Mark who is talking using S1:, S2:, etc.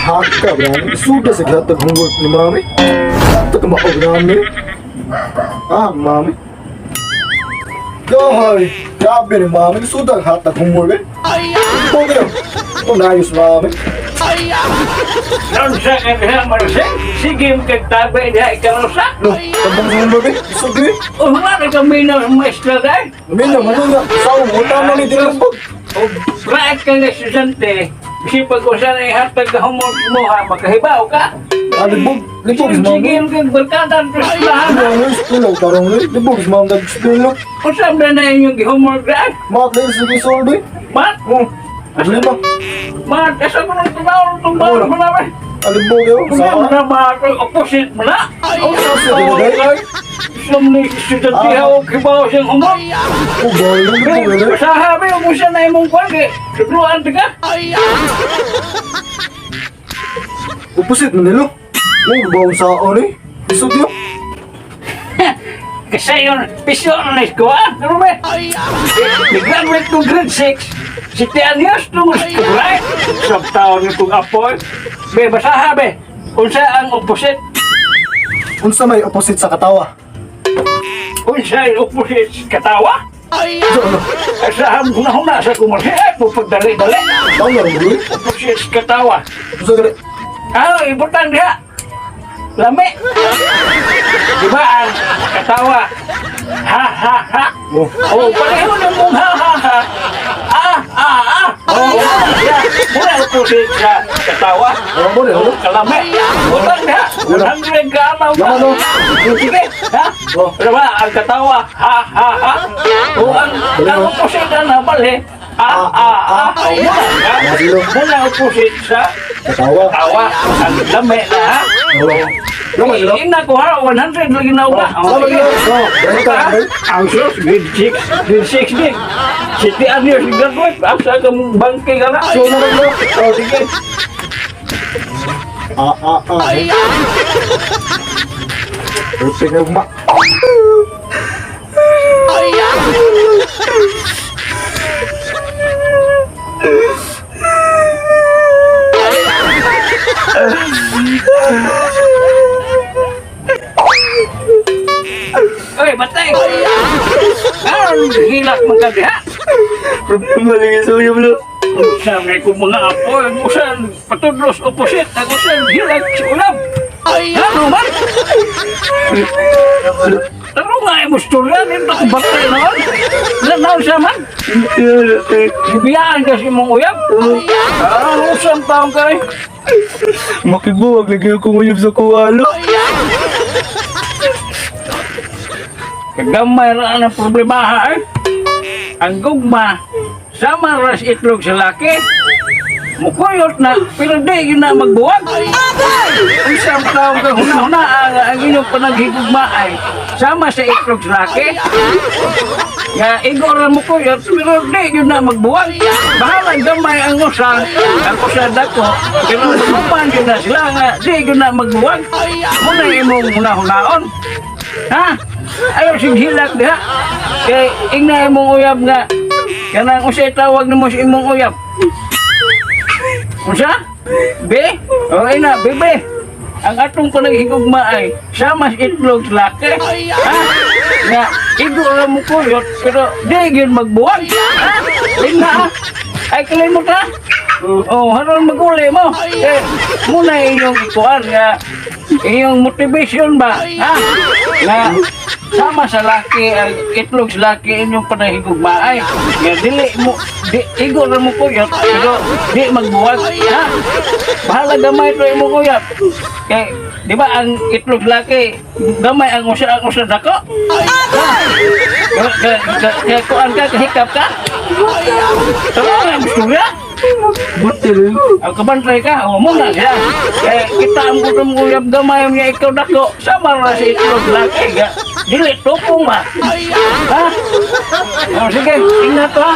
S1: Haka berani sudah segala terhunggul ni mami. Tak mau berani. Ah mami. Goy, grabe ni mami sudah hata humul be. Pogi. Tunayos mami.
S2: Noon sa kanila malasing, sige magkagtabay niya ikaw sa.
S1: Loh, tabang sa humul be. Sugri.
S2: Wala na kami na maestra dahil.
S1: Mina manunga. Sao mo tama ni dinambog.
S2: Raat kang estudyante, kasi pag usan ay hatag ka homework mo ha, makahibaw ka.
S1: Ah, libog. Libog is mami.
S2: Sige kang barkada ang presulahan.
S1: Ano school tarong ni? Libog is mami nag-school.
S2: Usap na yung homework dahil.
S1: Mat lang sige solve.
S2: Mat,
S1: Lima.
S2: mat, asa mo nang tumaw mo naman.
S1: Alibog yo.
S2: Kung
S1: Sa
S2: na mat, opposite mo na.
S1: Ay,
S2: Sumni estudyante ha, o kibaw siyang homework.
S1: Ugay lang libog yo.
S2: Sahabi, kung siya na imong kwan, sudluan ka.
S1: Opposite mo nilo. Mo bawo sa oni. Isod yo.
S2: Kasi yun, pisyo na ko ha, ano ba? Nag-graduate ko grade 6. Si Tianyos nung right? Sa taon nitong apoy. Be, basaha be. Unsa ang opposite?
S1: Unsa may opposite sa katawa?
S2: Unsa ang opposite katawa?
S1: So ano?
S2: Sa huna-huna sa kumarsi, pupagdali-dali.
S1: Tao na rin bro.
S2: Opposite katawa.
S1: Unsa gali?
S2: Ano, importante diha? Lami. Diba ang katawa? Ha, ha, ha. Oh, pareho na mong ha, ha, ha. Oh, muna opposite sa katawa.
S1: Oh, mo rin.
S2: Kalami. Utang diha. 100 ka amaw ka.
S1: Laman, oh.
S2: Sige, ha? Diba ang katawa? Ha, ha, ha. O ang opposite na bali. Muna opposite sa
S1: Katawa.
S2: tawa. Ang lami na ha.
S1: Laman nilo.
S2: Tingnan ko ha, 100 lagi na uga.
S1: Laman nilo. Oh, ganito ka.
S2: Ang sus, grade 6, grade 6 din. City Avenue, graduate. Asa ka mong bangke ka na.
S1: So na rin bro.
S2: Oh, sige.
S1: Perfect na ugma.
S2: Oy, batay. Ang hilak magkadiha.
S1: Problema lagi sa uyo bro.
S2: Sabi ko mga apo, ang usan, patudlos opposite, ang usan, hilak sa ulam. Ano man? Ano nga yung musturya, dito ko batay naman. Lanaw siya man. Ibiyaan kasi mong uyab. Ang usan taong ka rin.
S1: Makibuwag lagi ako uyab sa kuwalo.
S2: Kagamay na ang problema eh. Ang gugma, sama ras itlog sa laki. Mukuyot na, pero di yun na magbuwag. Isang taong ka huna-huna ang inyong panaghigugma ay sama sa itlog sa laki. Ya, igor na mukuyot, pero di yun na magbuwag. Bahala gamay ang usan dako. Pero lupan yun na sila nga, di yun na magbuwag. Muna imong huna-hunaon. Ha? Ayaw sighilak diha. Kay ingna imong uyab nga kanang usay tawag nimo sa imong uyab. Unsa? Be? O ina, bebe. Ang atong panaghigugma ay sama sa itlog sa laki. Ha? Nga igo ra mo kuyot pero di gyud magbuwag. Ha? Ingna ha? Ay kalimot ha? Oh, haron maguli mo. Eh, muna inyong ikuan nga iyong motivation ba? Ha? Nga sama sa laki, ang itlog sa laki inyong panahigugmaay. Nga dili mo, igor na mo kuyat, pero di magbuwag. Ha? Bahala gamay ito imong kuyat. Kaya, di ba ang itlog sa laki, gamay ang usa dako? Kaya kuan ka, kahikap ka? Tama nga, gusto nga?
S1: Butil.
S2: Ang kabantay ka, o muna siya. Eh, kita ang kutong uyab gamay niya ikaw dako. Sama na si itlog laki ga. Dili, tupong ba? Ha? O sige, tingnan to ha.